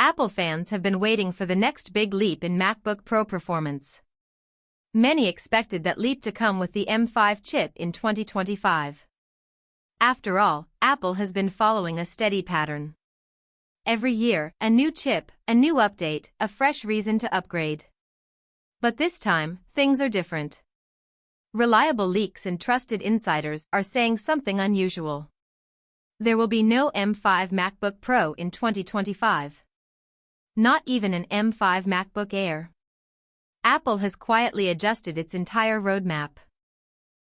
Apple fans have been waiting for the next big leap in MacBook Pro performance. Many expected that leap to come with the M5 chip in 2025. After all, Apple has been following a steady pattern. Every year, a new chip, a new update, a fresh reason to upgrade. But this time, things are different. Reliable leaks and trusted insiders are saying something unusual. There will be no M5 MacBook Pro in 2025. Not even an M5 MacBook Air. Apple has quietly adjusted its entire roadmap.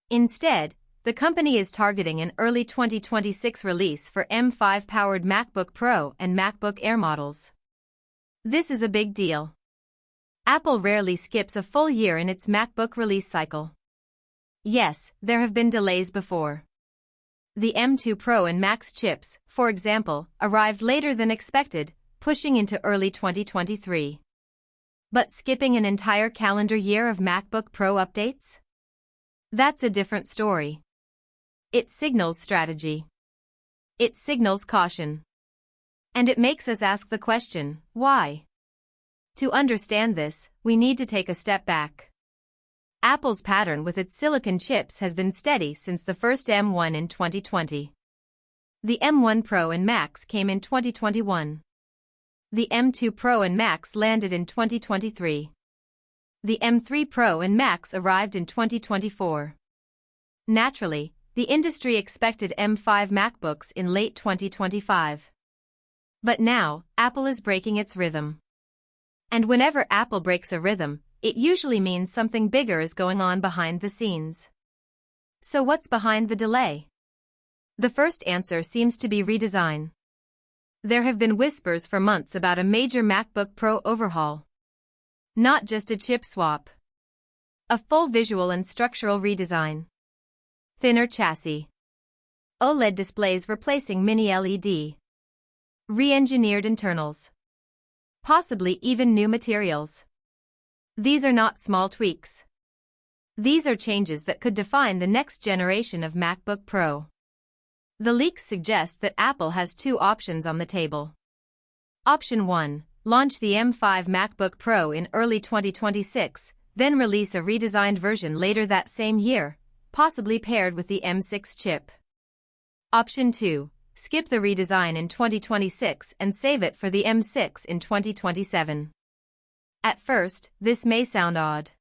Instead, the company is targeting an early 2026 release for M5-powered MacBook Pro and MacBook Air models. This is a big deal. Apple rarely skips a full year in its MacBook release cycle. Yes, there have been delays before. The M2 Pro and Max chips, for example, arrived later than expected, pushing into early 2023. But skipping an entire calendar year of MacBook Pro updates? That's a different story. It signals strategy. It signals caution. And it makes us ask the question, why? To understand this, we need to take a step back. Apple's pattern with its silicon chips has been steady since the first M1 in 2020. The M1 Pro and Max came in 2021. The M2 Pro and Max landed in 2023. The M3 Pro and Max arrived in 2024. Naturally, the industry expected M5 MacBooks in late 2025. But now, Apple is breaking its rhythm. And whenever Apple breaks a rhythm, it usually means something bigger is going on behind the scenes. So what's behind the delay? The first answer seems to be redesign. There have been whispers for months about a major MacBook Pro overhaul. Not just a chip swap. A full visual and structural redesign. Thinner chassis. OLED displays replacing mini LED. Re-engineered internals. Possibly even new materials. These are not small tweaks. These are changes that could define the next generation of MacBook Pro. The leaks suggest that Apple has two options on the table. Option 1, launch the M5 MacBook Pro in early 2026, then release a redesigned version later that same year, possibly paired with the M6 chip. Option 2, skip the redesign in 2026 and save it for the M6 in 2027. At first, this may sound odd.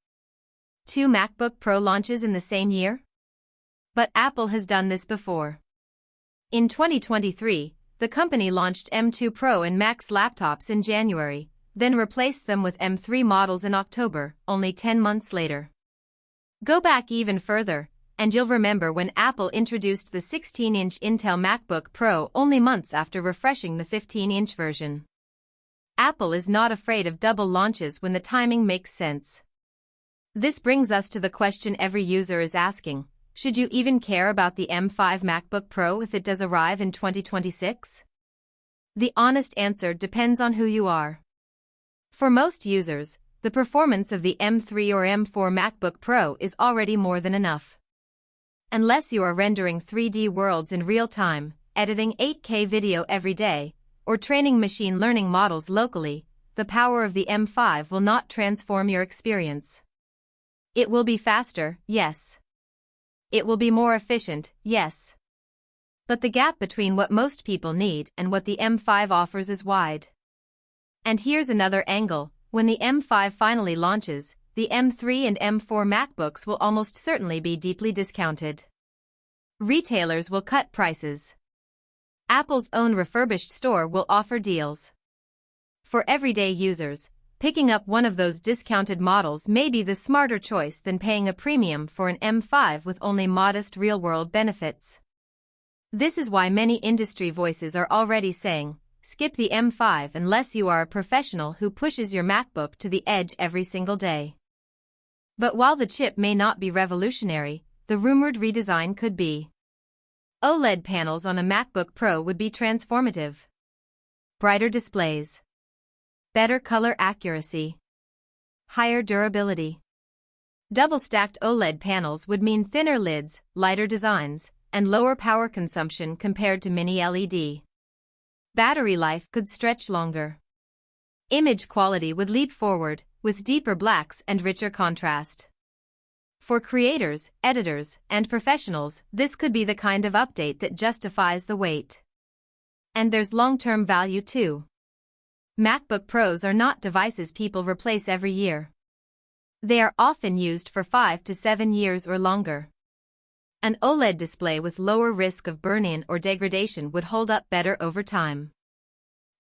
2 MacBook Pro launches in the same year? But Apple has done this before. In 2023, the company launched M2 Pro and Max laptops in January, then replaced them with M3 models in October, only 10 months later. Go back even further, and you'll remember when Apple introduced the 16-inch Intel MacBook Pro only months after refreshing the 15-inch version. Apple is not afraid of double launches when the timing makes sense. This brings us to the question every user is asking. Should you even care about the M5 MacBook Pro if it does arrive in 2026? The honest answer depends on who you are. For most users, the performance of the M3 or M4 MacBook Pro is already more than enough. Unless you are rendering 3D worlds in real time, editing 8K video every day, or training machine learning models locally, the power of the M5 will not transform your experience. It will be faster, yes. It will be more efficient, yes. But the gap between what most people need and what the M5 offers is wide. And here's another angle. When the M5 finally launches, the M3 and M4 MacBooks will almost certainly be deeply discounted. Retailers will cut prices. Apple's own refurbished store will offer deals. For everyday users, picking up one of those discounted models may be the smarter choice than paying a premium for an M5 with only modest real-world benefits. This is why many industry voices are already saying, skip the M5 unless you are a professional who pushes your MacBook to the edge every single day. But while the chip may not be revolutionary, the rumored redesign could be. OLED panels on a MacBook Pro would be transformative. Brighter displays. Better color accuracy. Higher durability. Double-stacked OLED panels would mean thinner lids, lighter designs, and lower power consumption compared to mini LED. Battery life could stretch longer. Image quality would leap forward, with deeper blacks and richer contrast. For creators, editors, and professionals, this could be the kind of update that justifies the wait. And there's long-term value too. MacBook Pros are not devices people replace every year. They are often used for 5 to 7 years or longer. An OLED display with lower risk of burn-in or degradation would hold up better over time.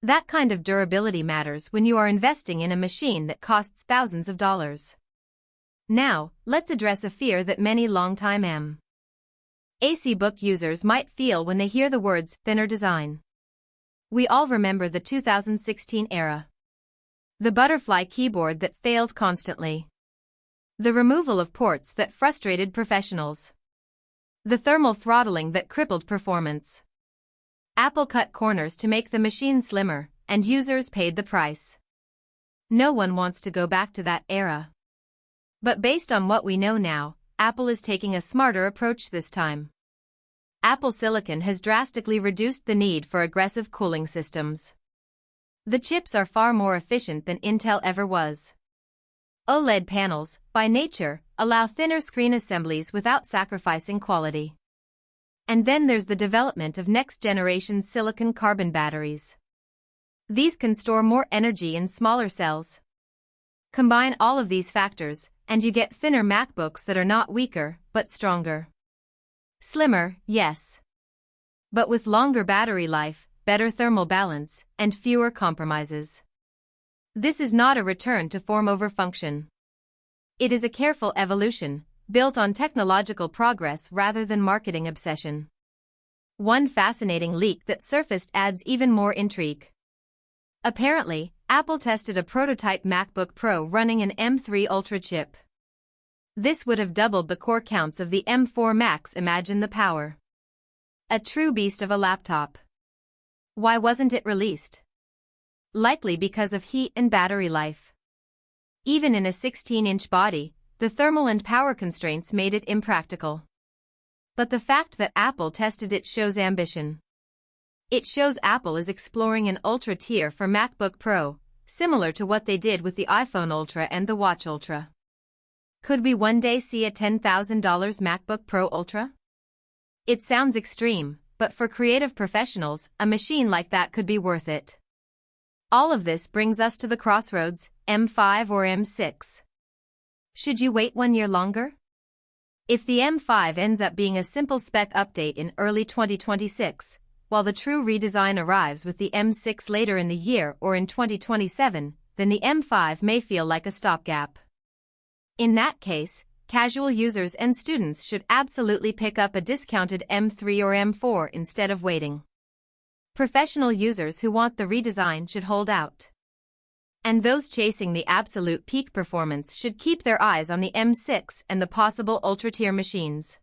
That kind of durability matters when you are investing in a machine that costs thousands of dollars. Now, let's address a fear that many longtime MacBook users might feel when they hear the words thinner design. We all remember the 2016 era. The butterfly keyboard that failed constantly. The removal of ports that frustrated professionals. The thermal throttling that crippled performance. Apple cut corners to make the machine slimmer, and users paid the price. No one wants to go back to that era. But based on what we know now, Apple is taking a smarter approach this time. Apple Silicon has drastically reduced the need for aggressive cooling systems. The chips are far more efficient than Intel ever was. OLED panels, by nature, allow thinner screen assemblies without sacrificing quality. And then there's the development of next-generation silicon carbon batteries. These can store more energy in smaller cells. Combine all of these factors, and you get thinner MacBooks that are not weaker, but stronger. Slimmer, yes. But with longer battery life, better thermal balance, and fewer compromises. This is not a return to form over function. It is a careful evolution, built on technological progress rather than marketing obsession. One fascinating leak that surfaced adds even more intrigue. Apparently, Apple tested a prototype MacBook Pro running an M3 Ultra chip. This would have doubled the core counts of the M4 Macs. Imagine the power. A true beast of a laptop. Why wasn't it released? Likely because of heat and battery life. Even in a 16-inch body, the thermal and power constraints made it impractical. But the fact that Apple tested it shows ambition. It shows Apple is exploring an Ultra tier for MacBook Pro, similar to what they did with the iPhone Ultra and the Watch Ultra. Could we one day see a $10,000 MacBook Pro Ultra? It sounds extreme, but for creative professionals, a machine like that could be worth it. All of this brings us to the crossroads, M5 or M6. Should you wait 1 year longer? If the M5 ends up being a simple spec update in early 2026, while the true redesign arrives with the M6 later in the year or in 2027, then the M5 may feel like a stopgap. In that case, casual users and students should absolutely pick up a discounted M3 or M4 instead of waiting. Professional users who want the redesign should hold out. And those chasing the absolute peak performance should keep their eyes on the M6 and the possible ultra-tier machines.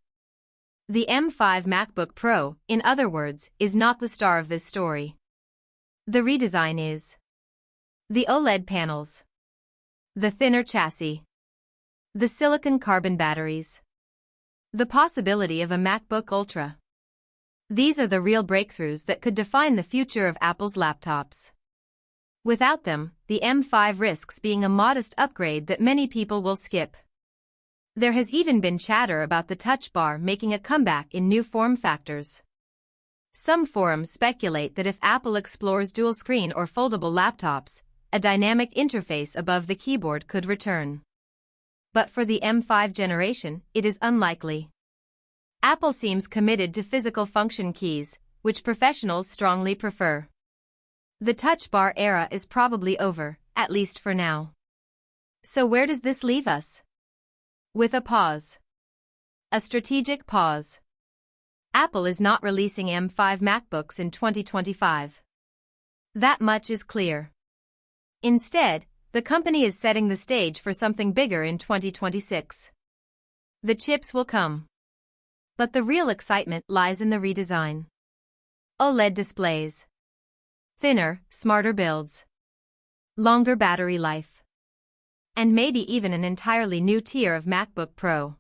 The M5 MacBook Pro, in other words, is not the star of this story. The redesign is. The OLED panels. The thinner chassis. The silicon carbon batteries. The possibility of a MacBook Ultra. These are the real breakthroughs that could define the future of Apple's laptops. Without them, the M5 risks being a modest upgrade that many people will skip. There has even been chatter about the Touch Bar making a comeback in new form factors. Some forums speculate that if Apple explores dual-screen or foldable laptops, a dynamic interface above the keyboard could return. But for the M5 generation, it is unlikely. Apple seems committed to physical function keys, which professionals strongly prefer. The Touch Bar era is probably over, at least for now. So where does this leave us? With a pause. A strategic pause. Apple is not releasing M5 MacBooks in 2025. That much is clear. Instead, the company is setting the stage for something bigger in 2026. The chips will come. But the real excitement lies in the redesign. OLED displays. Thinner, smarter builds. Longer battery life. And maybe even an entirely new tier of MacBook Pro.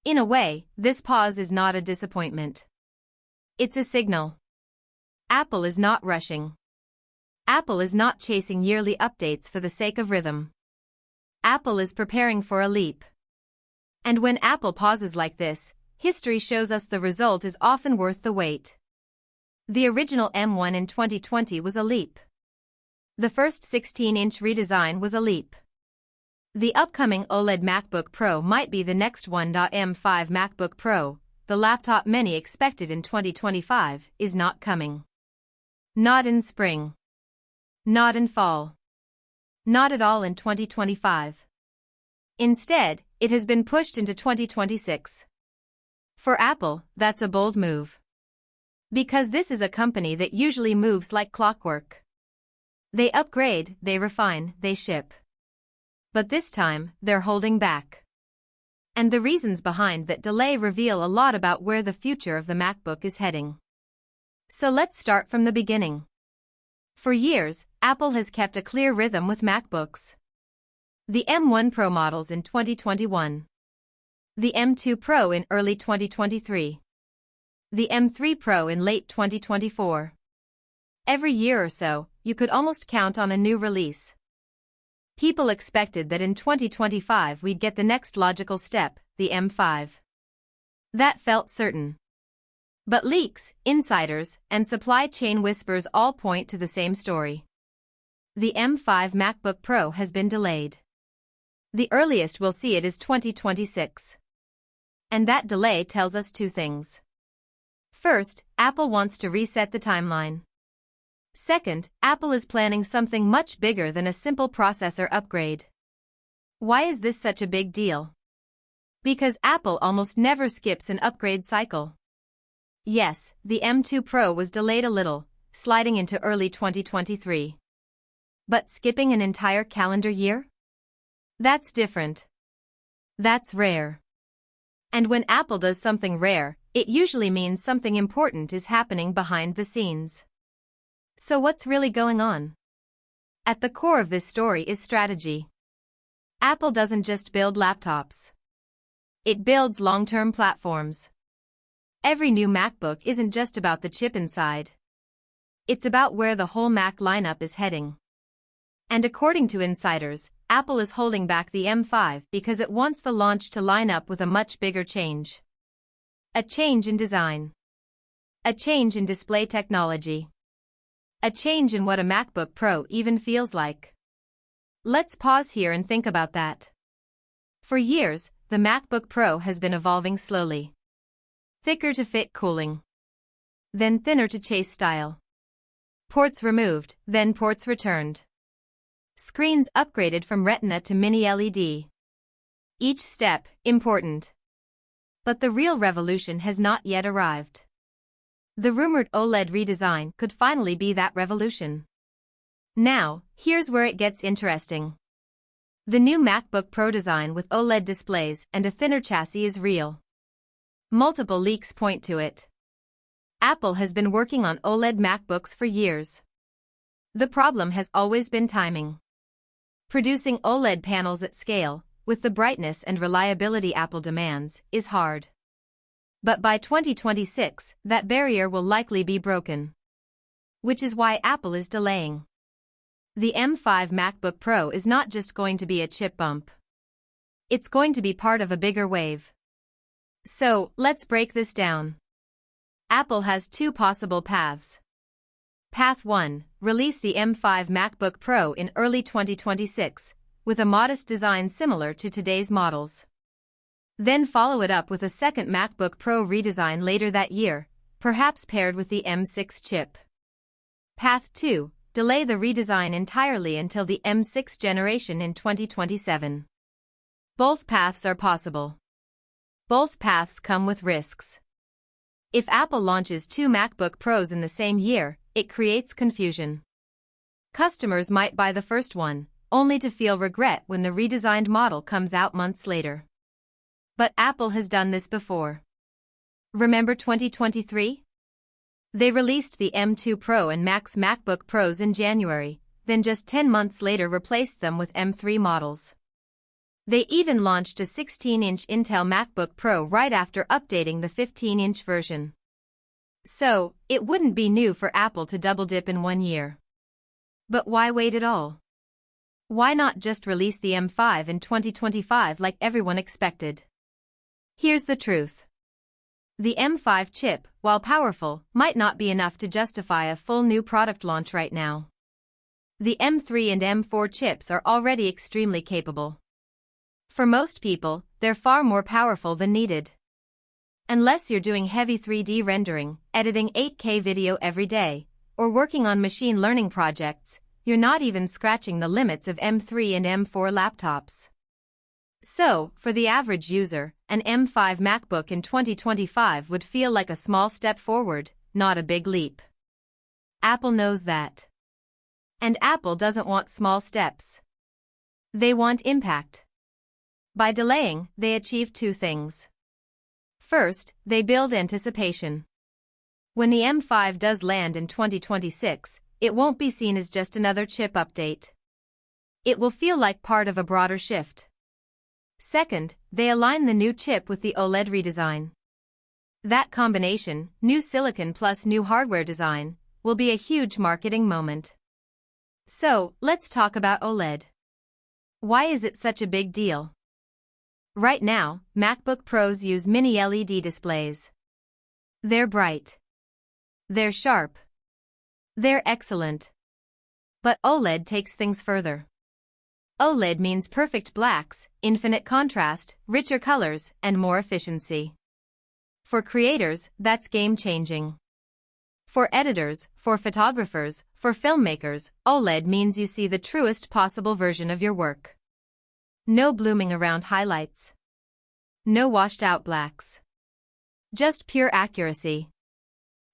In a way, this pause is not a disappointment. It's a signal. Apple is not rushing. Apple is not chasing yearly updates for the sake of rhythm. Apple is preparing for a leap. And when Apple pauses like this, history shows us the result is often worth the wait. The original M1 in 2020 was a leap. The first 16-inch redesign was a leap. The upcoming OLED MacBook Pro might be the next one. M5 MacBook Pro, the laptop many expected in 2025, is not coming. Not in spring. Not in fall. Not at all in 2025. Instead, it has been pushed into 2026. For Apple, that's a bold move. Because this is a company that usually moves like clockwork. They upgrade, they refine, they ship. But this time, they're holding back. And the reasons behind that delay reveal a lot about where the future of the MacBook is heading. So let's start from the beginning. For years, Apple has kept a clear rhythm with MacBooks. The M1 Pro models in 2021. The M2 Pro in early 2023. The M3 Pro in late 2024. Every year or so, you could almost count on a new release. People expected that in 2025 we'd get the next logical step, the M5. That felt certain. But leaks, insiders, and supply chain whispers all point to the same story. The M5 MacBook Pro has been delayed. The earliest we'll see it is 2026. And that delay tells us two things. First, Apple wants to reset the timeline. Second, Apple is planning something much bigger than a simple processor upgrade. Why is this such a big deal? Because Apple almost never skips an upgrade cycle. Yes, the M2 Pro was delayed a little, sliding into early 2023. But skipping an entire calendar year? That's different. That's rare. And when Apple does something rare, it usually means something important is happening behind the scenes. So what's really going on? At the core of this story is strategy. Apple doesn't just build laptops. It builds long-term platforms. Every new MacBook isn't just about the chip inside. It's about where the whole Mac lineup is heading. And according to insiders, Apple is holding back the M5 because it wants the launch to line up with a much bigger change. A change in design. A change in display technology. A change in what a MacBook Pro even feels like. Let's pause here and think about that. For years, the MacBook Pro has been evolving slowly. Thicker to fit cooling. Then thinner to chase style. Ports removed, then ports returned. Screens upgraded from Retina to Mini LED. Each step, important. But the real revolution has not yet arrived. The rumored OLED redesign could finally be that revolution. Now, here's where it gets interesting. The new MacBook Pro design with OLED displays and a thinner chassis is real. Multiple leaks point to it. Apple has been working on OLED MacBooks for years. The problem has always been timing. Producing OLED panels at scale, with the brightness and reliability Apple demands, is hard. But by 2026, that barrier will likely be broken. Which is why Apple is delaying. The M5 MacBook Pro is not just going to be a chip bump. It's going to be part of a bigger wave. So, let's break this down. Apple has two possible paths. Path 1, release the M5 MacBook Pro in early 2026, with a modest design similar to today's models. Then follow it up with a second MacBook Pro redesign later that year, perhaps paired with the M6 chip. Path 2, delay the redesign entirely until the M6 generation in 2027. Both paths are possible. Both paths come with risks. If Apple launches two MacBook Pros in the same year, it creates confusion. Customers might buy the first one, only to feel regret when the redesigned model comes out months later. But Apple has done this before. Remember 2023? They released the M2 Pro and Max MacBook Pros in January, then just 10 months later replaced them with M3 models. They even launched a 16-inch Intel MacBook Pro right after updating the 15-inch version. So, it wouldn't be new for Apple to double dip in 1 year. But why wait at all? Why not just release the M5 in 2025 like everyone expected? Here's the truth. The M5 chip, while powerful, might not be enough to justify a full new product launch right now. The M3 and M4 chips are already extremely capable. For most people, they're far more powerful than needed. Unless you're doing heavy 3D rendering, editing 8K video every day, or working on machine learning projects, you're not even scratching the limits of M3 and M4 laptops. So, for the average user, an M5 MacBook in 2025 would feel like a small step forward, not a big leap. Apple knows that. And Apple doesn't want small steps. They want impact. By delaying, they achieve two things. First, they build anticipation. When the M5 does land in 2026, it won't be seen as just another chip update. It will feel like part of a broader shift. Second, they align the new chip with the OLED redesign. That combination, new silicon plus new hardware design, will be a huge marketing moment. So, let's talk about OLED. Why is it such a big deal? Right now, MacBook Pros use mini LED displays. They're bright. They're sharp. They're excellent. But OLED takes things further. OLED means perfect blacks, infinite contrast, richer colors, and more efficiency. For creators, that's game-changing. For editors, for photographers, for filmmakers, OLED means you see the truest possible version of your work. No blooming around highlights. No washed-out blacks. Just pure accuracy.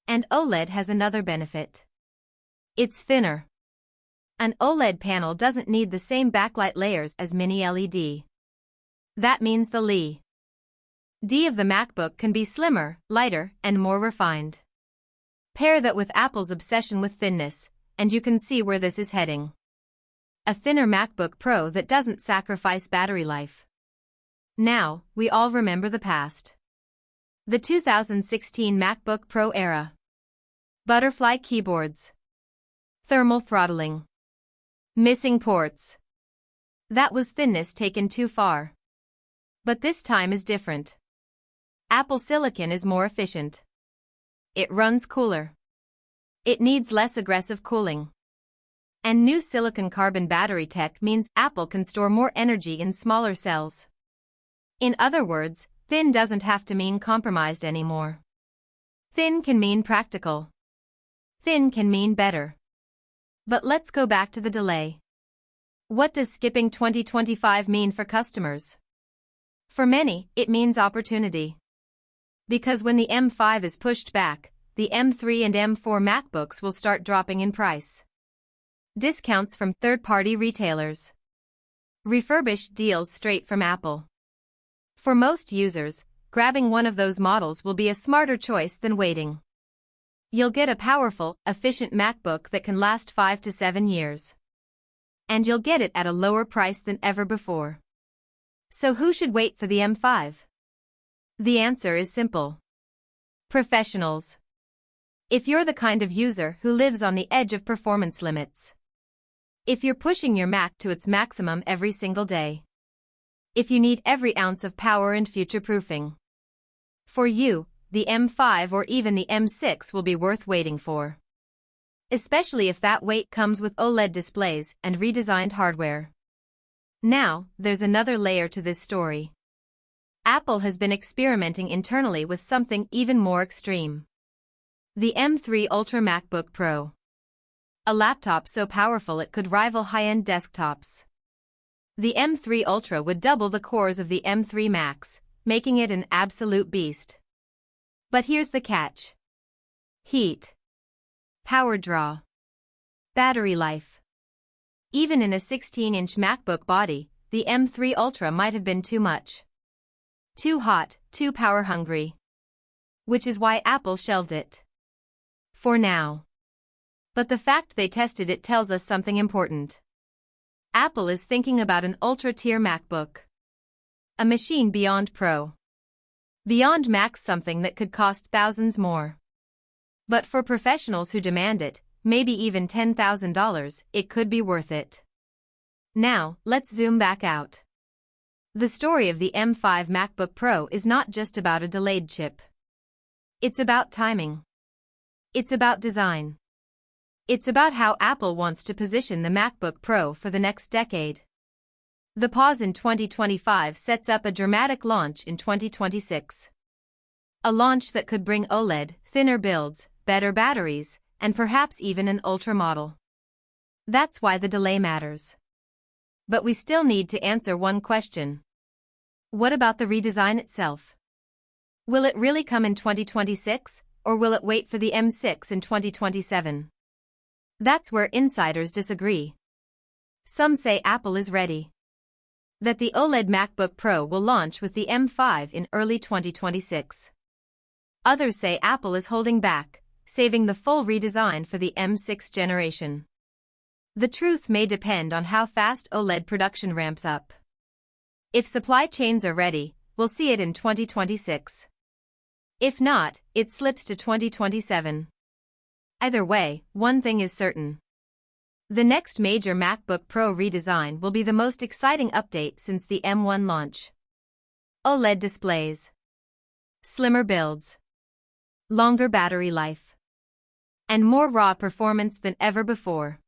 And OLED has another benefit. It's thinner. An OLED panel doesn't need the same backlight layers as mini LED. That means the LED of the MacBook can be slimmer, lighter, and more refined. Pair that with Apple's obsession with thinness, and you can see where this is heading. A thinner MacBook Pro that doesn't sacrifice battery life. Now, we all remember the past. The 2016 MacBook Pro era. Butterfly keyboards. Thermal throttling. Missing ports. That was thinness taken too far. But this time is different. Apple Silicon is more efficient. It runs cooler. It needs less aggressive cooling. And new silicon carbon battery tech means Apple can store more energy in smaller cells. In other words, thin doesn't have to mean compromised anymore. Thin can mean practical. Thin can mean better. But let's go back to the delay. What does skipping 2025 mean for customers? For many, it means opportunity. Because when the M5 is pushed back, the M3 and M4 MacBooks will start dropping in price. Discounts from third-party retailers. Refurbished deals straight from Apple. For most users, grabbing one of those models will be a smarter choice than waiting. You'll get a powerful, efficient MacBook that can last 5 to 7 years. And you'll get it at a lower price than ever before. So who should wait for the M5? The answer is simple. Professionals. If you're the kind of user who lives on the edge of performance limits. If you're pushing your Mac to its maximum every single day. If you need every ounce of power and future-proofing. For you, the M5 or even the M6 will be worth waiting for. Especially if that wait comes with OLED displays and redesigned hardware. Now, there's another layer to this story. Apple has been experimenting internally with something even more extreme. The M3 Ultra MacBook Pro. A laptop so powerful it could rival high-end desktops. The M3 Ultra would double the cores of the M3 Max, making it an absolute beast. But here's the catch. Heat. Power draw. Battery life. Even in a 16-inch MacBook body, the M3 Ultra might have been too much. Too hot, too power-hungry. Which is why Apple shelved it. For now. But the fact they tested it tells us something important. Apple is thinking about an ultra-tier MacBook. A machine beyond Pro. Beyond Max, something that could cost thousands more. But for professionals who demand it, maybe even $10,000, it could be worth it. Now, let's zoom back out. The story of the M5 MacBook Pro is not just about a delayed chip. It's about timing. It's about design. It's about how Apple wants to position the MacBook Pro for the next decade. The pause in 2025 sets up a dramatic launch in 2026. A launch that could bring OLED, thinner builds, better batteries, and perhaps even an Ultra model. That's why the delay matters. But we still need to answer one question. What about the redesign itself? Will it really come in 2026, or will it wait for the M6 in 2027? That's where insiders disagree. Some say Apple is ready. That the OLED MacBook Pro will launch with the M5 in early 2026. Others say Apple is holding back, saving the full redesign for the M6 generation. The truth may depend on how fast OLED production ramps up. If supply chains are ready, we'll see it in 2026. If not, it slips to 2027. Either way, one thing is certain. The next major MacBook Pro redesign will be the most exciting update since the M1 launch. OLED displays. Slimmer builds. Longer battery life. And more raw performance than ever before.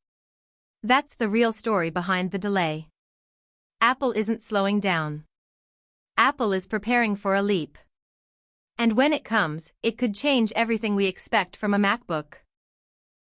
That's the real story behind the delay. Apple isn't slowing down. Apple is preparing for a leap. And when it comes, it could change everything we expect from a MacBook.